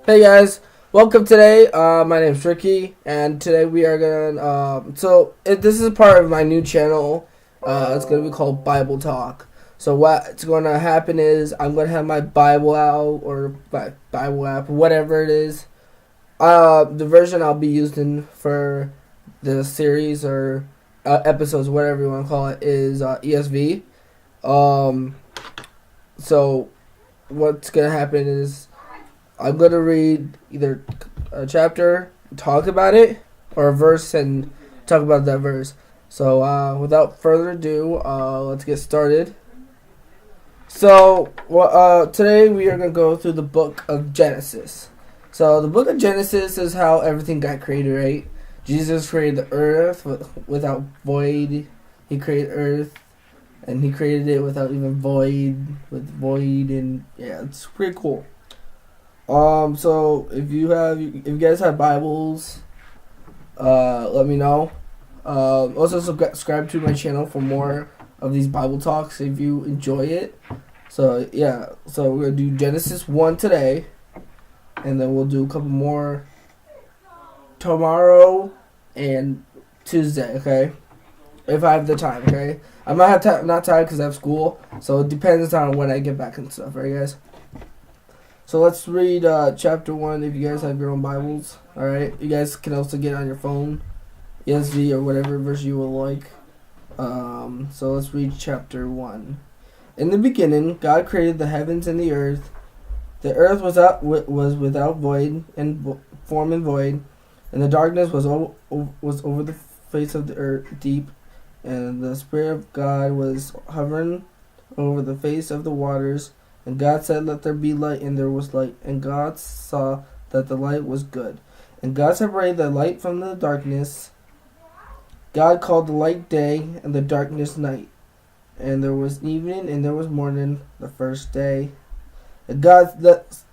Hey guys, welcome today. My name's Ricky, and today we are gonna. This is part of my new channel. It's gonna be called Bible Talk. So what's gonna happen is I'm gonna have my Bible out or my Bible app, whatever it is. The version I'll be using for the series or episodes, whatever you want to call it, is ESV. Um, so what's gonna happen is I'm going to read either a chapter, talk about it, or a verse and talk about that verse. So, without further ado, let's get started. Today we are going to go through the book of Genesis. So, the book of Genesis is how everything got created, right? Jesus created the earth without void. He created earth, and he created it without even with void, and yeah, it's pretty cool. So if you guys have Bibles, let me know. Also subscribe to my channel for more of these Bible talks if you enjoy it. So yeah, so we're gonna do Genesis 1 today, and then we'll do a couple more tomorrow and Tuesday. Okay, if I have the time. Okay, I might have not time because I have school, so it depends on when I get back and stuff. Right, guys. So let's read chapter 1 if you guys have your own Bibles. Alright, you guys can also get on your phone, ESV or whatever version you will like. So let's read chapter 1. In the beginning, God created the heavens and the earth. The earth was without void and form and void, and the darkness was over the face of the earth deep, and the Spirit of God was hovering over the face of the waters. And God said, "Let there be light," and there was light. And God saw that the light was good. And God separated the light from the darkness. God called the light day, and the darkness night. And there was evening, and there was morning, the first day. And God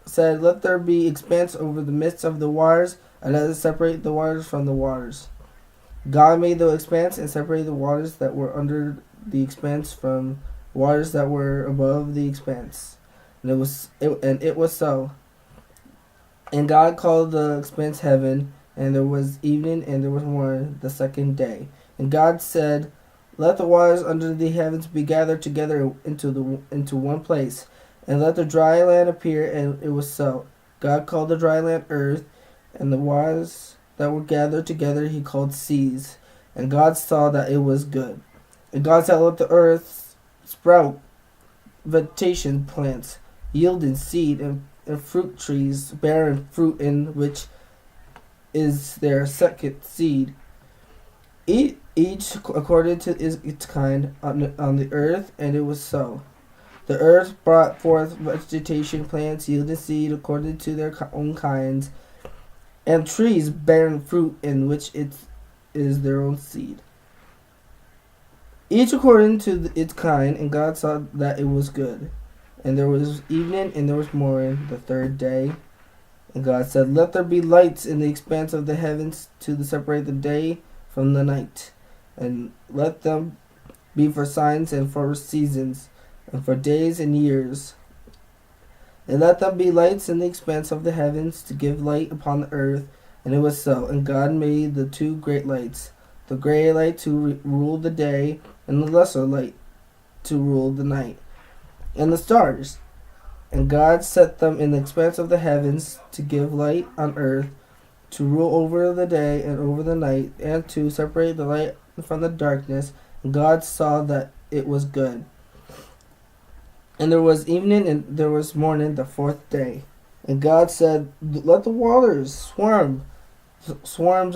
said, "Let there be expanse over the midst of the waters, and let it separate the waters from the waters." God made the expanse and separated the waters that were under the expanse from waters that were above the expanse. And it was so. And God called the expanse heaven, and there was evening and there was morning, the second day. And God said, "Let the waters under the heavens be gathered together into one place, and let the dry land appear." And it was so. God called the dry land earth, and the waters that were gathered together he called seas. And God saw that it was good. And God said, "Let the earth sprout vegetation plants, yielding seed, and fruit trees bearing fruit, in which is their second seed, each according to its kind, on the earth." And it was so. The earth brought forth vegetation plants yielding seed according to their own kinds, and trees bearing fruit, in which it is their own seed, each according to its kind. And God saw that it was good. And there was evening and there was morning, the third day. And God said, "Let there be lights in the expanse of the heavens to separate the day from the night, and let them be for signs and for seasons, and for days and years. And let them be lights in the expanse of the heavens to give light upon the earth." And it was so. And God made the two great lights, the great light to rule the day, and the lesser light to rule the night, and the stars. And God set them in the expanse of the heavens to give light on earth, to rule over the day and over the night, and to separate the light from the darkness. And God saw that it was good. And there was evening and there was morning, the fourth day. And God said, "Let the waters swarms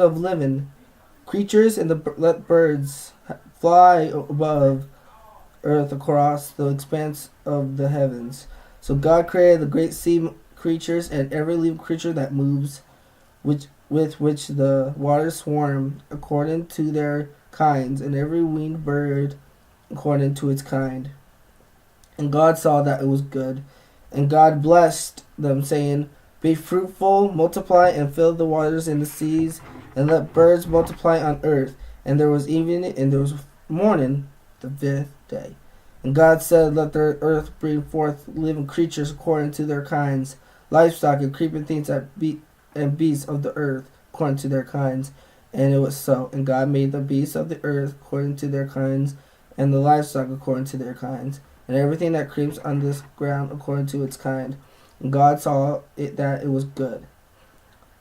of living creatures, and let birds fly above earth across the expanse of the heavens." So God created the great sea creatures and every living creature that moves, with which the waters swarm, according to their kinds, and every winged bird according to its kind. And God saw that it was good. And God blessed them, saying, "Be fruitful, multiply, and fill the waters in the seas, and let birds multiply on earth." And there was evening and there was morning, the fifth day. And God said, "Let the earth bring forth living creatures according to their kinds, livestock, and creeping things and beasts of the earth according to their kinds. And it was so. And God made the beasts of the earth according to their kinds, and the livestock according to their kinds, and everything that creeps on this ground according to its kind. And God saw it that it was good.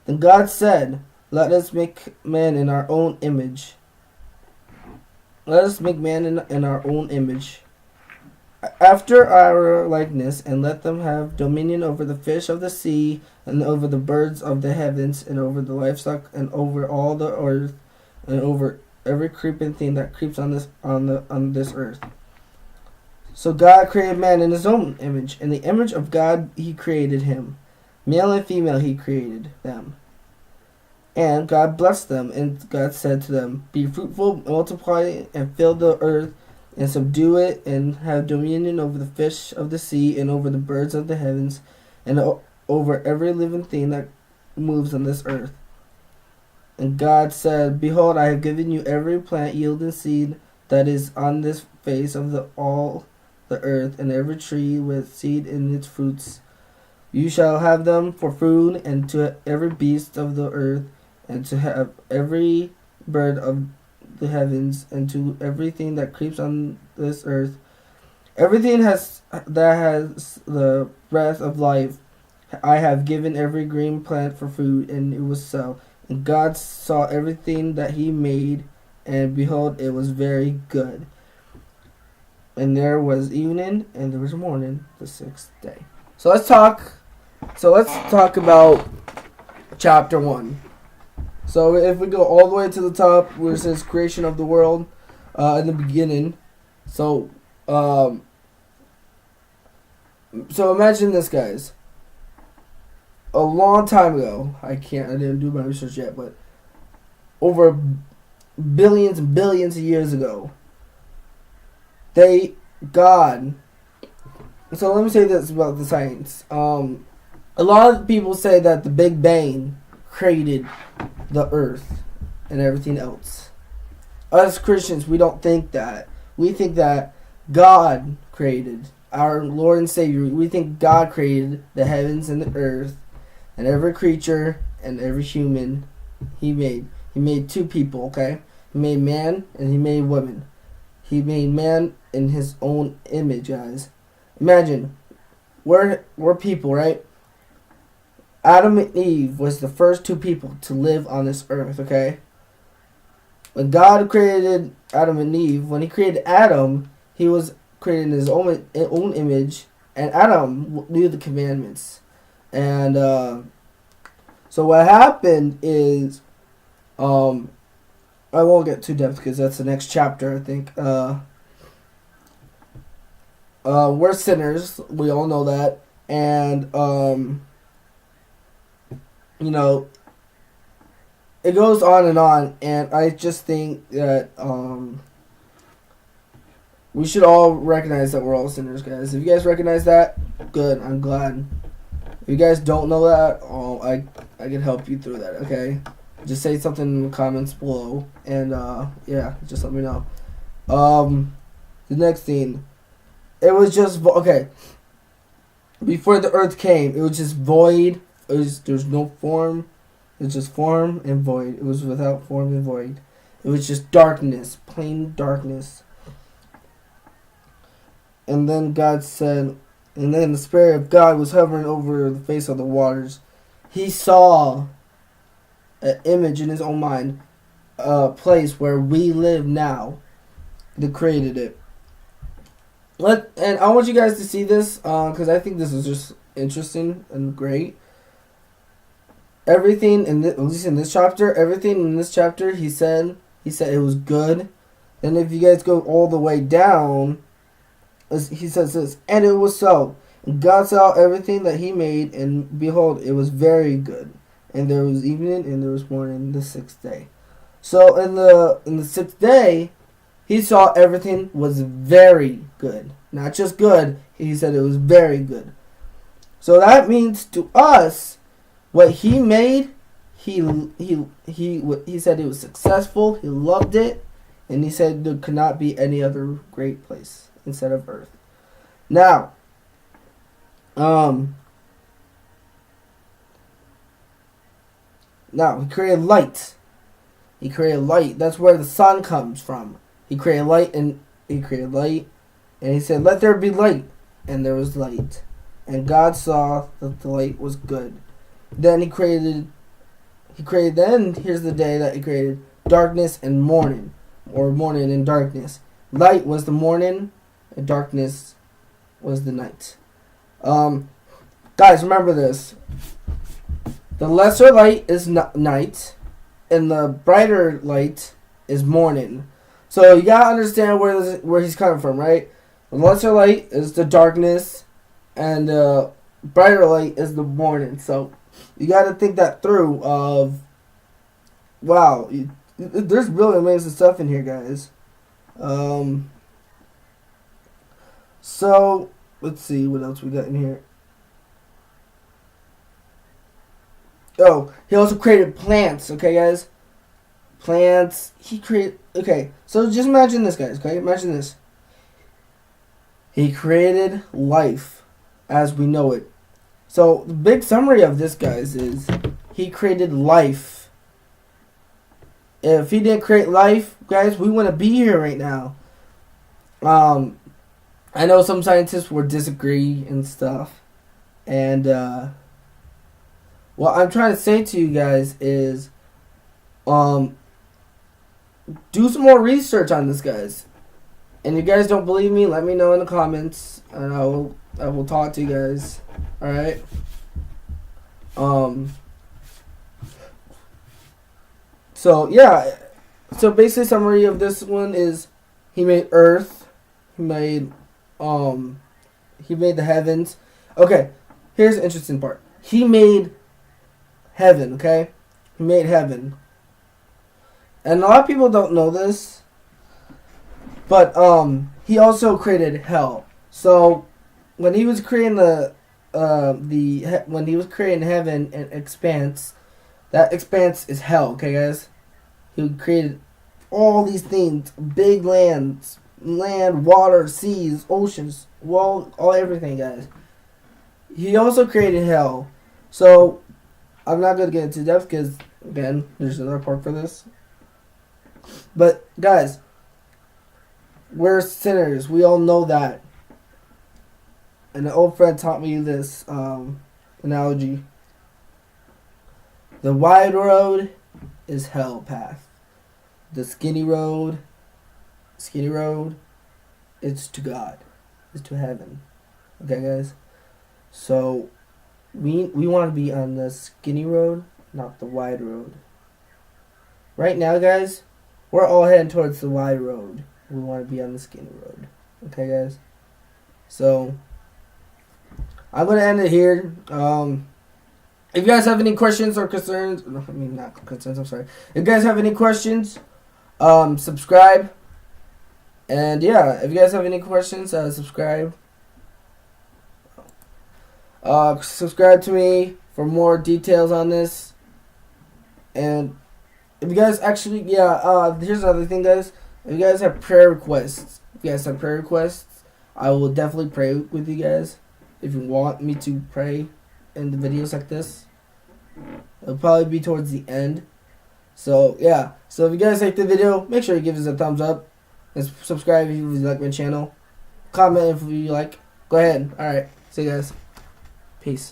Then God said, let us make man in our own image. Let us make man in our own image, after our likeness, and let them have dominion over the fish of the sea, and over the birds of the heavens, and over the livestock, and over all the earth, and over every creeping thing that creeps on this earth. So God created man in his own image. In the image of God he created him. Male and female he created them. And God blessed them, and God said to them, be fruitful, multiply, and fill the earth, and subdue it, and have dominion over the fish of the sea, and over the birds of the heavens, and over every living thing that moves on this earth. And God said, behold, I have given you every plant yielding seed that is on this face of all the earth, and every tree with seed in its fruits. You shall have them for food, and to every beast of the earth, and to have every bird of the heavens, and to everything that creeps on this earth. Everything that has the breath of life, I have given every green plant for food. And it was so. And God saw everything that he made, and behold, it was very good. And there was evening, and there was morning, the sixth day. So let's talk about chapter 1. So if we go all the way to the top, where it says creation of the world, in the beginning. So imagine this, guys. A long time ago, I didn't do my research yet, but over billions and billions of years ago, God. So let me say this about the science. A lot of people say that the Big Bang created the earth and everything else. Us Christians, we don't think that. We think that God created, our Lord and Savior. We think God created the heavens and the earth and every creature and every human he made. He made two people, okay? He made man and he made woman. He made man in his own image, guys. Imagine, we're people, right? Adam and Eve was the first two people to live on this earth, okay? When God created Adam and Eve, when he created Adam, he was creating his own image, and Adam knew the commandments. And so what happened is, I won't get too depth because that's the next chapter, I think. We're sinners, we all know that, and it goes on, and I just think that we should all recognize that we're all sinners, guys. If you guys recognize that, good, I'm glad. If you guys don't know that, I can help you through that, okay? Just say something in the comments below, and yeah, just let me know. The next thing, it was just, okay, before the earth came, it was just void. There's no form. It was just form and void. It was without form and void. It was just darkness, plain darkness. And then God said, and then the Spirit of God was hovering over the face of the waters. He saw an image in his own mind, a place where we live now. That created it. And I want you guys to see this, because I think this is just interesting and great. Everything at least in this chapter, he said it was good. And if you guys go all the way down, he says this, and it was so. God saw everything that he made, and behold, it was very good. And there was evening, and there was morning, the sixth day. So in the sixth day, he saw everything was very good. Not just good, he said it was very good. So that means to us, what he made, he said it was successful, he loved it, and he said there could not be any other great place instead of earth. Now, Now, he created light. He created light. That's where the sun comes from. He created light, and he said, "Let there be light," and there was light. And God saw that the light was good. Then then here's the day that he created darkness and morning, or morning and darkness. Light was the morning, and darkness was the night. Guys, remember this. The lesser light is night, and the brighter light is morning. So you gotta understand where he's coming from, right? The lesser light is the darkness, and the brighter light is the morning. So you gotta think that through. Wow, there's really amazing stuff in here, guys. So let's see what else we got in here. Oh, he also created plants, okay, guys? Plants. Okay, so just imagine this, guys, okay? Imagine this. He created life as we know it. So, the big summary of this, guys, is he created life. If he didn't create life, guys, we wouldn't be here right now. I know some scientists would disagree and stuff. And, what I'm trying to say to you guys is, do some more research on this, guys. And if you guys don't believe me, let me know in the comments, and I will talk to you guys. All right. So yeah. So basically, summary of this one is, he made Earth. He made the heavens. Okay. Here's the interesting part. He made heaven, okay? He made heaven. And a lot of people don't know this, but he also created hell. So when he was creating when he was creating heaven and expanse, that expanse is hell, okay, guys? He created all these things, big land, water, seas, oceans, all everything, guys. He also created hell. So I'm not going to get into depth because, again, there's another part for this. But, guys, we're sinners. We all know that. And an old friend taught me this analogy. The wide road is hell path. The skinny road, it's to God. It's to heaven. Okay, guys? So, we want to be on the skinny road, not the wide road. Right now, guys, we're all heading towards the wide road. We want to be on the skinny road. Okay, guys? So, I'm going to end it here. If you guys have any questions or concerns, not concerns, I'm sorry. If you guys have any questions, subscribe. And yeah, if you guys have any questions, subscribe. Subscribe to me for more details on this. And if you guys actually, here's another thing, guys. If you guys have prayer requests, I will definitely pray with you guys. If you want me to pray in the videos like this, it'll probably be towards the end. So yeah, so if you guys like the video, make sure you give us a thumbs up and subscribe if you like my channel. Comment if you like. Go ahead. All right, see you guys. Peace.